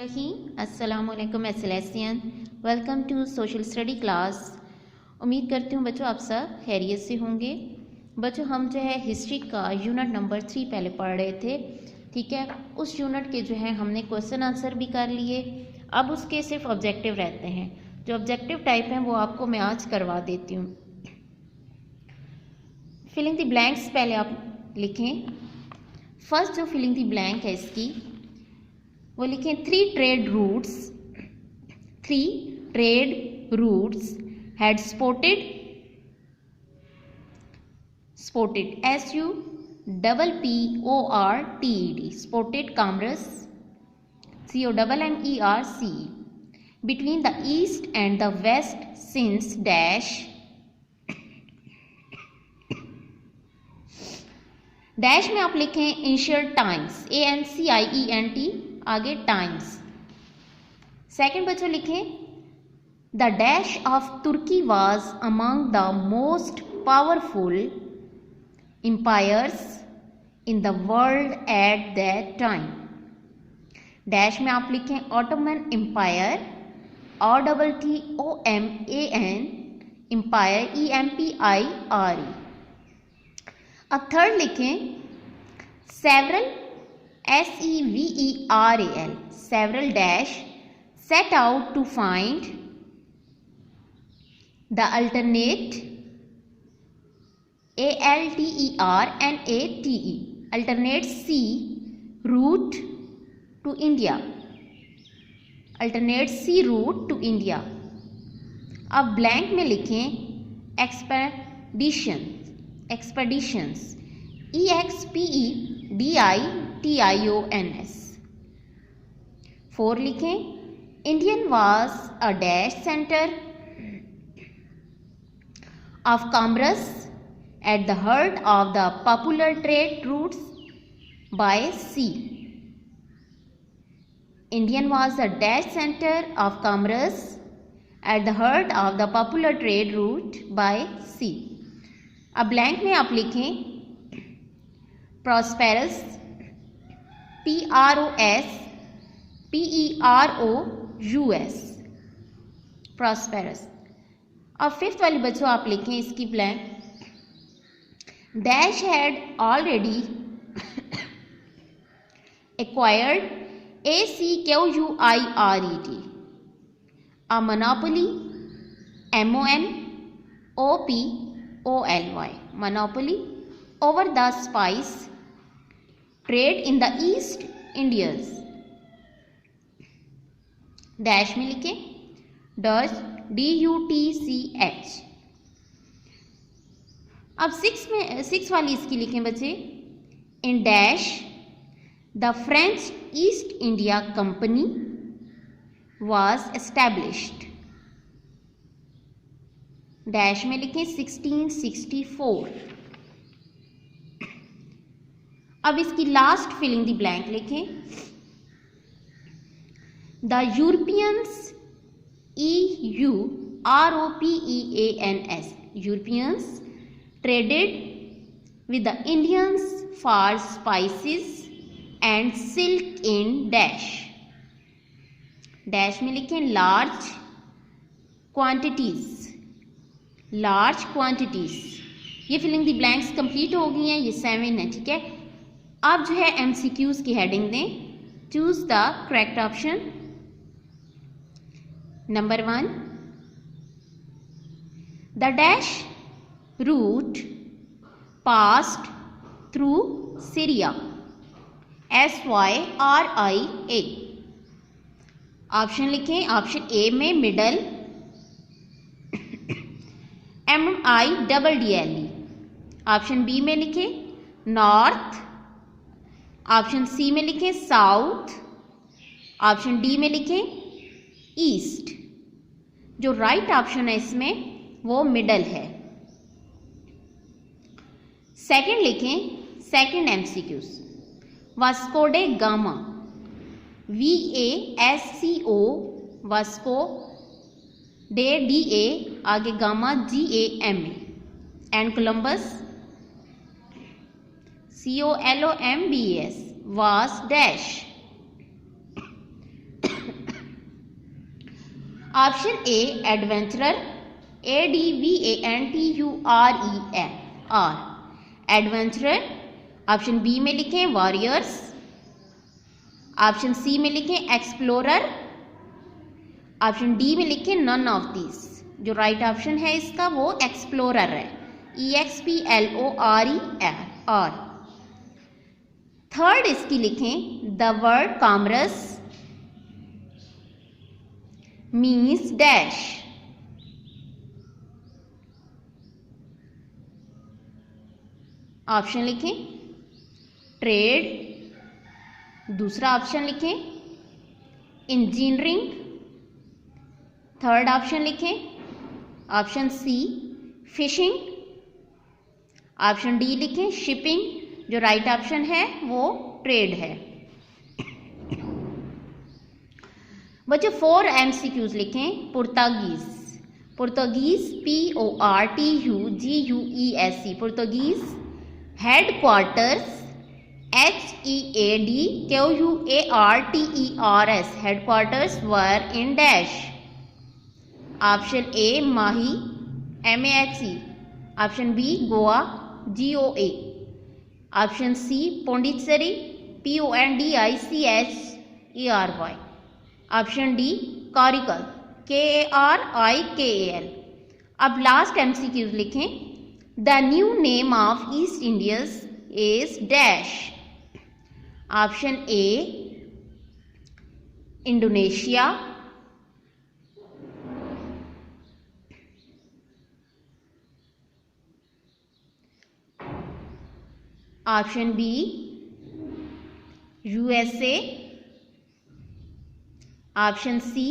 बिस्मिल्लाहिर्रहमानिर्रहीम। अस्सलाम वालेकुम एसएलएससियन, welcome to social study class. उम्मीद करती हूँ बच्चों आप सब खैरियत से होंगे। बच्चों हम जो है हिस्ट्री का यूनिट नंबर 3 पहले पढ़ रहे थे, ठीक है। उस यूनिट के जो है हमने क्वेश्चन आंसर भी कर लिए। अब उसके सिर्फ ऑब्जेक्टिव रहते हैं। जो ऑब्जेक्टिव टाइप हैं वो आपको मैं आज करवा देती हूँ। फिलिंग द ब्लैंक्स पहले आप लिखें। फर्स्ट जो फिलिंग द ब्लैंक है इसकी वो लिखें three trade routes had supported SUPPORTED supported commerce COMMERC between the east and the west since dash dash में आप लिखें एंशिएंट टाइम्स ANCIENT आगे टाइम्स। सेकंड बच्चों लिखें the dash of Turkey was among the most powerful empires in the world at that time. Dash में आप लिखें Ottoman empire OTTOMAN empire EMPIRE। अब थर्ड लिखें several SEVERAL several dash set out to find the alternate ALTERNATE alternate sea route to India अब blank में लिखें expeditions EXPEDITIONS। 4 लिखें Indian was a dash center of commerce at the heart of the popular trade routes by sea। Indian was a dash center of commerce at the heart of the popular trade route by sea। अब blank में आप लिखें prosperous PROSPEROUS prosperous. अब fifth वाली बच्चों आप लिखें इसकी blank dash had already acquired ACQUIRED a monopoly MONOPOLY monopoly over the spice trade in the East Indies। Dash में लिखें DUTCH। अब सिक्स वाली इसकी लिखें बच्चे in dash the French east India company was established। Dash में लिखें 1664। अब इसकी लास्ट फिलिंग द ब्लैंक लिखें the Europeans EUROPEANS Europeans traded with the Indians for spices and silk in dash। Dash में लिखें लार्ज क्वांटिटीज। ये filling the blanks complete हो गई हैं। ये 7 है, ठीक है। अब जो है MCQs की हेडिंग दें। Choose the correct option. Number 1 the dash route passed through Syria SYRIA। Option लिखें ऑप्शन ए में मिडल MIDDLE। ऑप्शन बी में लिखें नॉर्थ। ऑप्शन सी में लिखें साउथ। ऑप्शन डी में लिखें ईस्ट। जो राइट ऑप्शन है इसमें वो मिडल है। सेकंड लिखें second MCQs Vasco da Gama VASCO Vasco da DA आगे Gama GAMA and Columbus COLOMBS was dash option A adventurer, ADVANTURER, adventurer. Option B में लिखें वॉरियर्स। ऑप्शन सी में लिखें एक्सप्लोरर। ऑप्शन डी में लिखें none of this. जो right option है इसका वो एक्सप्लोरर है, EXPLORER। थर्ड इसकी लिखें the word commerce means dash. Option लिखें ट्रेड। दूसरा ऑप्शन लिखें इंजीनियरिंग। थर्ड ऑप्शन लिखें option C fishing. Option D लिखें शिपिंग। जो राइट ऑप्शन है वो ट्रेड है। बच्चों 4 MCQs लिखें Portuguese. Portuguese PORTUGUESE, Portuguese. Headquarters HEADQUARTERS, headquarters were in dash. Option A Mahe MAHE। Option B Goa GOA। Option C Pondicherry PONDICHERY। Option D Karaikal KARIKAL। अब last MCQs लिखें the new name of East Indies is dash. Option A Indonesia. Option B USA। Option C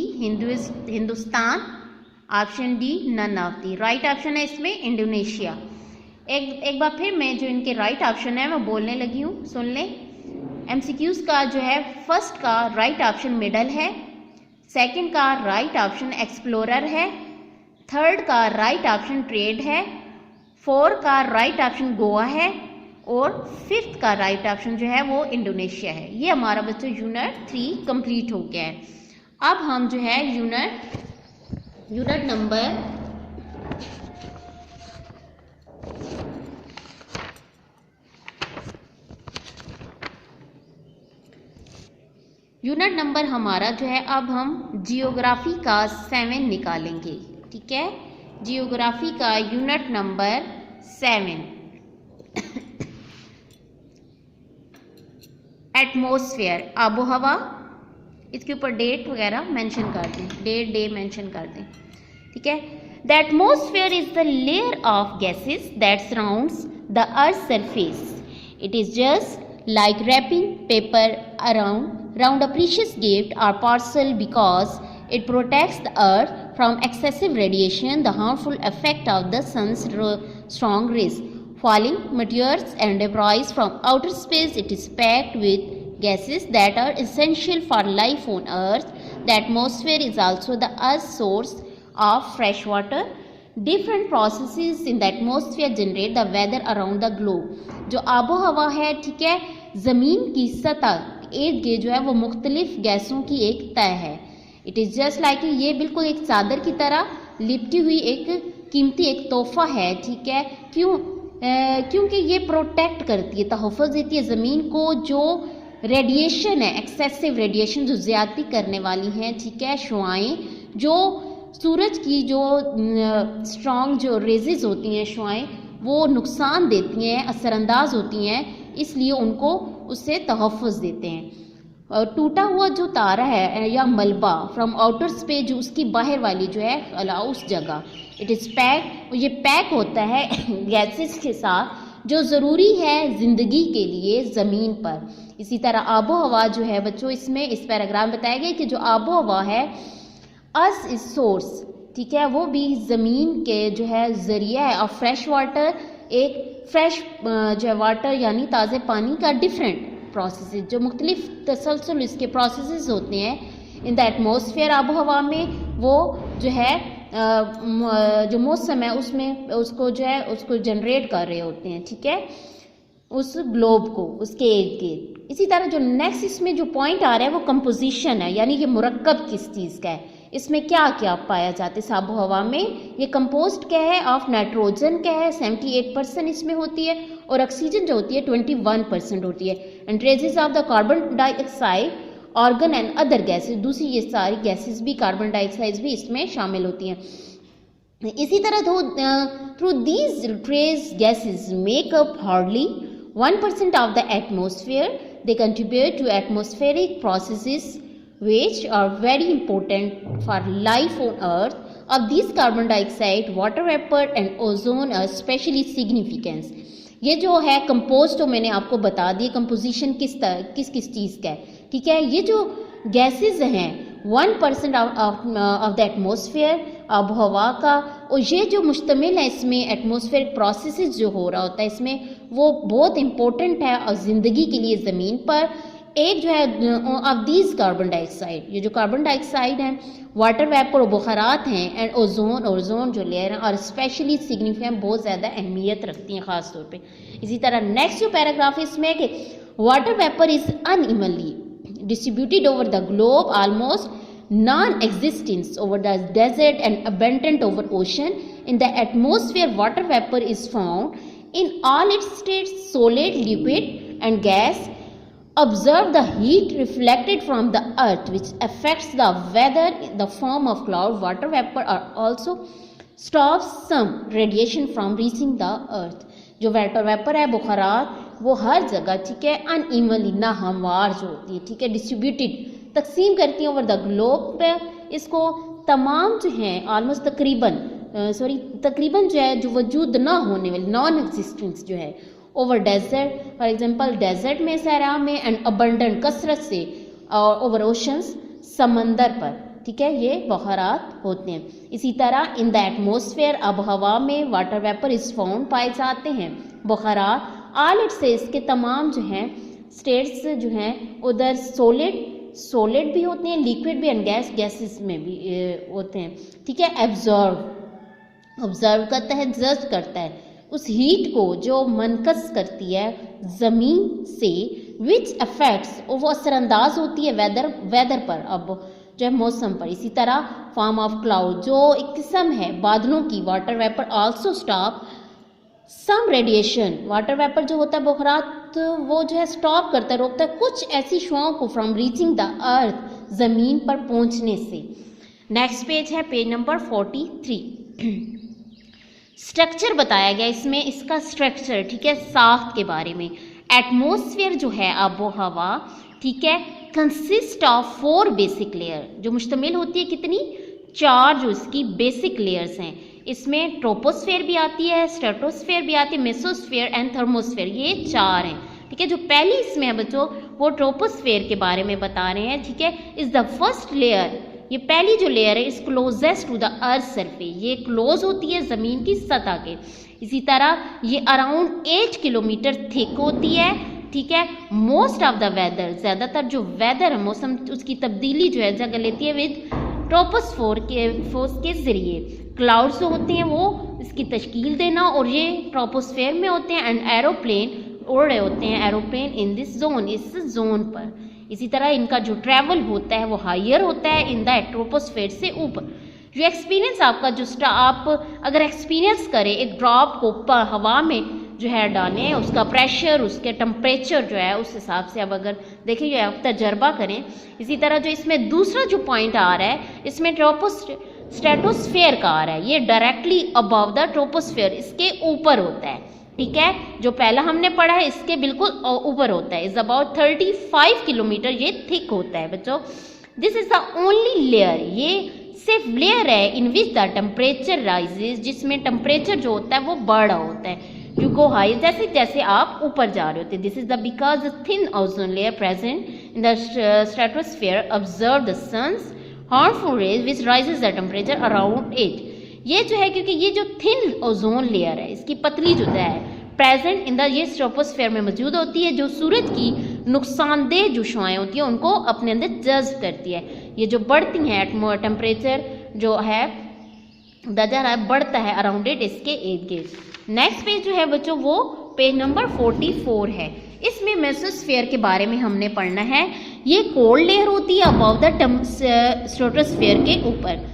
Hindustan. Option D none of the. Right option है इसमें Indonesia. एक बार फिर मैं जो इनके right option है मैं बोलने लगी हूँ, सुन लें। MCQs का जो है फर्स्ट का राइट ऑप्शन मिडल है, सेकंड का राइट ऑप्शन एक्सप्लोरर है, थर्ड का राइट ऑप्शन ट्रेड है, फोर्थ का राइट ऑप्शन गोवा है और फिफ्थ का राइट ऑप्शन जो है वो इंडोनेशिया है। ये हमारा बच्चों यूनिट 3 कंप्लीट हो गया है। अब हम जो है यूनिट नंबर हमारा जो है अब हम जियोग्राफी का 7 निकालेंगे। ठीक है, जियोग्राफी का यूनिट नंबर 7 एटमॉस्फेयर, आबो हवा। इसके ऊपर डेट वगैरह मेंशन कर दें, डे मेंशन कर दें। ठीक है, the atmosphere is the layer of gases that surrounds the earth surface. It is just like wrapping paper around a precious gift or parcel because it protects the earth from excessive radiation, the harmful effect of the sun's strong rays, falling meteors and debris from outer space. It is packed with gases that are essential for life on earth. The atmosphere is also the earth's source of fresh water. Different processes in the atmosphere generate the weather around the globe. जो आबो हवा है, ठीक है, ज़मीन की सतह इर्द गिर्द जो है वो मुख्तलिफ गैसों की एक तय है। इट इज़ जस्ट लाइक, ये बिल्कुल एक चादर की तरह लिपटी हुई एक कीमती एक तोहफा है। ठीक है, क्योंकि ये प्रोटेक्ट करती है, तहफ़्फ़ुज़ देती है ज़मीन को। जो रेडिएशन है, एक्सेसिव रेडिएशन जो ज़्यादती करने वाली हैं, ठीक है, शुआएँ जो सूरज की जो स्ट्रॉन्ग जो रेजेस होती हैं, शुआएँ वो नुकसान देती हैं, असरअंदाज होती हैं, इसलिए उनको उससे तहफ़्फ़ुज़ देते हैं। और टूटा हुआ जो तारा है या मलबा फ्रॉम आउटर स्पेस, जो उसकी बाहर वाली जो है खला उस जगह, इट इज़ पैक, ये पैक होता है गैसेस के साथ जो ज़रूरी है ज़िंदगी के लिए ज़मीन पर। इसी तरह आबो हवा जो है बच्चों, इसमें इस पैराग्राफ में बताया गया कि जो आबो हवा है अर्थ इज सोर्स, ठीक है, वो भी ज़मीन के जो है ज़रिया है। और फ्रेश वाटर, एक फ्रेश जो है वाटर यानी ताज़े पानी का डिफरेंट प्रोसेस, जो मुख्तलिफ तसलसल इसके प्रोसेस होते हैं इन द एटमॉस्फेयर आबो हवा में, वो जो है जो मौसम है उसमें उसको जो है उसको जनरेट कर रहे होते हैं। ठीक है, उस ग्लोब को, उसके इर्द गिर्द। इसी तरह जो नेक्स्ट इसमें जो पॉइंट आ रहा है वो कंपोजिशन है, यानी कि मुरक्कब किस चीज़ का है। इसमें क्या क्या पाया जाता है इस आबो हवा में? ये कंपोस्ट क्या है ऑफ नाइट्रोजन क्या है 78% इसमें होती है, और ऑक्सीजन जो होती है 21% होती है, and traces of the carbon dioxide organ and other gases, दूसरी ये सारी गैसेस भी, कार्बन डाइऑक्साइड भी इसमें शामिल होती हैं। इसी तरह through these trace gases make up hardly 1% of the atmosphere. They contribute to atmospheric processes which are very important for life on Earth. Of these, carbon dioxide, water vapor and ozone are especially significant. ये जो है compost तो मैंने आपको बता दी composition किस चीज़ का है, ठीक है। ये जो गैसेस हैं 1% ऑफ द एटमोसफेयर आबो हवा का, और ये जो मुश्तमिल है इसमें एटमोसफेरिक प्रोसेसेस जो हो रहा होता है इसमें, वो बहुत इम्पोर्टेंट है और ज़िंदगी के लिए ज़मीन पर। एक जो है ऑफ दीज कार्बन डाइऑक्साइड, ये जो कार्बन डाइऑक्साइड है, वाटर वेपर और बुखारात हैं, एंड ओजोन जो लेयर है, और स्पेशली सिग्निफिकेंट बहुत ज़्यादा अहमियत रखती हैं ख़ास तौर पे। इसी तरह नेक्स्ट जो पैराग्राफ है इसमें है कि water vapour is unevenly distributed over the globe, almost non-existent over the desert and abundant over ocean. In the atmosphere, water vapor is found in all its states, solid, liquid and gas. Observe the heat reflected from the earth which affects the weather in the form of cloud. Water vapor are also stops some radiation from reaching the earth. जो water vapour है बुखारात, वो हर जगह, ठीक है, unevenly ना हमवार जो होती है, ठीक है, डिस्ट्रीब्यूटेड तकसीम करती हैं ओवर द ग्लोब पे। इसको तमाम जो हैं ऑलमोस्ट तकरीबन जो है जो वजूद ना होने वाली नॉन एग्जिस्टेंस जो है over desert, for example desert में, सहरा में, एंड अबंडेंट कसरत से, और ओवर ओशंस समंदर पर, ठीक है, ये बहारात होते हैं। इसी तरह इन द एटमोसफेयर अब हवा में वाटर वेपर इज फाउंड पाए जाते हैं बुखारात ऑल इट से, इसके तमाम जो हैं स्टेट्स जो हैं उधर सॉलिड भी होते हैं, लिक्विड भी, एंड गैसेस में भी होते हैं, ठीक है। ऑब्जर्व करता है, जज करता है उस हीट को जो मनकस करती है ज़मीन से, विच अफेक्ट्स, वो असरअंदाज होती है वेदर पर, अब जो है मौसम पर। इसी तरह फॉर्म ऑफ क्लाउड जो एक किस्म है बादलों की, वाटर वेपर आल्सो स्टॉप सम रेडिएशन, वाटर वेपर जो होता है बुखारात, वो जो है स्टॉप करता है, रोकता है कुछ ऐसी शुआओं को फ्रॉम रीचिंग द अर्थ, ज़मीन पर पहुंचने से। नेक्स्ट पेज है पेज नंबर 43। स्ट्रक्चर बताया गया इसमें, इसका स्ट्रक्चर, ठीक है, साख्त के बारे में। एटमोसफेयर जो है आबो हवा, ठीक है, कंसिस्ट ऑफ 4 बेसिक लेयर, जो मुश्तमिल होती है कितनी, 4 जो इसकी बेसिक लेयर्स हैं। इसमें ट्रोपोस्फेयर भी आती है, स्ट्रेटोस्फेयर भी आती है, मेसोस्फेयर एंड थर्मोस्फेयर, ये 4 हैं, ठीक है। जो पहली इसमें है बच्चों वो ट्रोपोस्फेयर के बारे में बता रहे हैं, ठीक है। इज द फर्स्ट लेयर, ये पहली जो लेयर है is closest to the earth surface, ये क्लोज होती है ज़मीन की सतह के। इसी तरह ये अराउंड 8 किलोमीटर थिक होती है, ठीक है। मोस्ट ऑफ द वेदर, ज़्यादातर जो वेदर है मौसम उसकी तब्दीली जो है जगह लेती है विद ट्रोपोस्फेयर के ज़रिए। क्लाउड्स जो होते हैं वो इसकी तश्कील देना, और ये ट्रोपोस्फेयर में होते हैं, एंड एरोप्लेन उड़ रहे होते हैं, एरोप्लेन इन दिस जोन, इस जोन पर। इसी तरह इनका जो ट्रैवल होता है वो हायर होता है इन द ट्रोपोस्फेयर से ऊपर। जो एक्सपीरियंस आपका जो आप अगर एक्सपीरियंस करें एक ड्रॉप को हवा में जो है डालें, उसका प्रेशर, उसके टेम्परेचर जो है उस हिसाब से अब अगर देखिए आप तजर्बा करें। इसी तरह जो इसमें दूसरा जो पॉइंट आ रहा है इसमें स्ट्रेटोस्फेयर का आ रहा है, ये डायरेक्टली अबव द ट्रोपोस्फेयर, इसके ऊपर होता है, ठीक है। जो पहला हमने पढ़ा है इसके बिल्कुल ऊपर होता है, इज अबाउट 35 किलोमीटर ये थिक होता है बच्चों। This is the only layer, ये सिर्फ लेयर है इन विच द टेम्परेचर राइजेज, जिसमें टेम्परेचर जो होता है वो बढ़ रहा होता है, यू गो हाई, जैसे जैसे आप ऊपर जा रहे होते हैं। This is the because the thin ozone layer present in the stratosphere observe the sun's harmful rays which raises the temperature around 8। ये जो है क्योंकि ये जो थिन ओजोन लेयर है इसकी पतली जो है प्रेजेंट इन द ये स्ट्रेटोस्फेयर में मौजूद होती है, जो सूरज की नुकसानदेह जो शुआएं होती हैं उनको अपने अंदर जज्ब करती है। ये जो बढ़ती हैं टेम्परेचर जो है दर्जा बढ़ता है अराउंड इट इसके इर्द गिर्द। नेक्स्ट पेज जो है बच्चों वो पेज नंबर 44 है। इसमें मेसोस्फेयर के बारे में हमने पढ़ना है ये कोल्ड लेयर होती है अबाउट द स्ट्रेटोस्फीयर के ऊपर।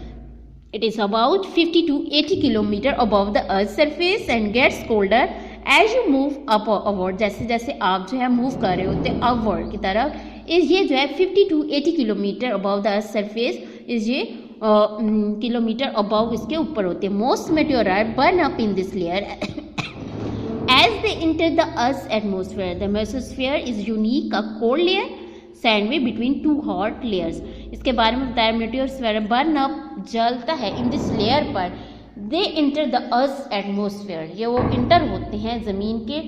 It is about 50 to 80 kilometre above the earth surface and gets colder as you move upward. जैसे जैसे आप जो है मूव कर रहे होते हैं अपवर्ड की तरफ, इस ये जो है 50 to 80 kilometre above the earth surface, इस ये किलोमीटर अबव इसके ऊपर होते हैं। Most meteorite burn up in this layer as they enter the Earth's atmosphere. The mesosphere is unique, a cold layer sandwiched between two hot layers. इसके बारे में बताया, मेटेओस्फीयर बर्न अप जलता है इन दिस लेयर पर। दे इंटर द अर्थ एटमोसफेयर, ये वो inter होते हैं ज़मीन के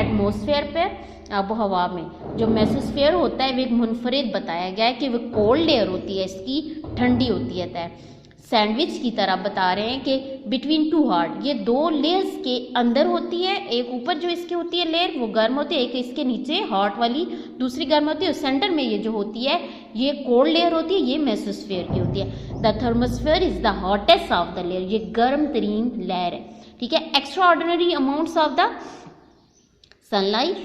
एटमोसफेयर पे, आबो हवा में। जो मेसोस्फेयर होता है वो एक मुनफरिद बताया गया है कि वो कोल्ड लेयर होती है, इसकी ठंडी होती है तय। सैंडविच की तरह बता रहे हैं कि बिटवीन टू हार्ट, ये दो लेयर्स के अंदर होती है। एक ऊपर जो इसके होती है लेयर वो गर्म होती है, एक इसके नीचे हॉट वाली दूसरी गर्म होती है, और सेंटर में ये जो होती है ये कोल्ड लेयर होती है, ये मेसोस्फीयर की होती है। The thermosphere is the hottest of the layer, ये गर्म तरीन लेयर है, ठीक है। Extra ordinary amounts of the sunlight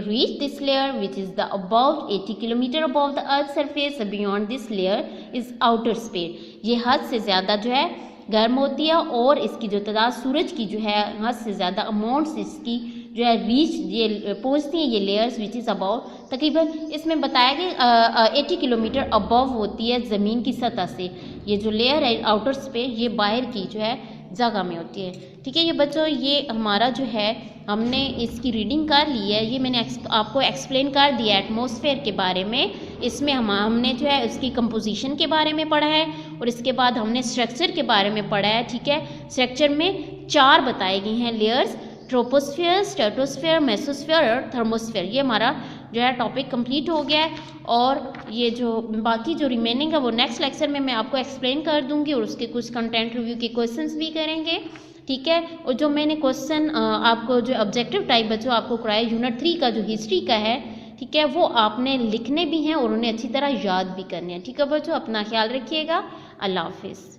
reach this layer which is the above 80 kilometer above the earth surface. Beyond this layer is outer space, ये हद से ज़्यादा जो है गर्म होती है, और इसकी जो तादाद सूरज की जो है हद से ज़्यादा अमाउंट्स इसकी जो है रीच ये पहुँचती हैं ये लेयर्स विच इज़ अबाउट, तकरीबन इसमें बताया गया 80 किलोमीटर अबव होती है ज़मीन की सतह से। ये जो लेयर है आउटर स्पेस, ये बाहर की जो है जगह में होती है, ठीक है। ये बच्चों ये हमारा जो है हमने इसकी रीडिंग कर ली है, ये मैंने आपको एक्सप्लेन कर दिया एटमॉस्फेयर के बारे में। इसमें हमने जो है उसकी कंपोजिशन के बारे में पढ़ा है, और इसके बाद हमने स्ट्रक्चर के बारे में पढ़ा है, ठीक है। स्ट्रक्चर में 4 बताई गई हैं लेयर्स, ट्रोपोस्फीयर, स्ट्रेटोस्फीयर, मेसोस्फीयर और थर्मोस्फीयर। ये हमारा जो है टॉपिक कंप्लीट हो गया है, और ये जो बाकी जो रिमेनिंग है वो नेक्स्ट लेक्चर में मैं आपको एक्सप्लेन कर दूंगी, और उसके कुछ कंटेंट रिव्यू के क्वेश्चंस भी करेंगे, ठीक है। और जो मैंने क्वेश्चन आपको जो ऑब्जेक्टिव टाइप बच्चों आपको कराया यूनिट 3 का जो हिस्ट्री का है, ठीक है, वो आपने लिखने भी हैं और उन्हें अच्छी तरह याद भी करने हैं, ठीक है बच्चों। अपना ख्याल रखिएगा, अल्लाह हाफिज़।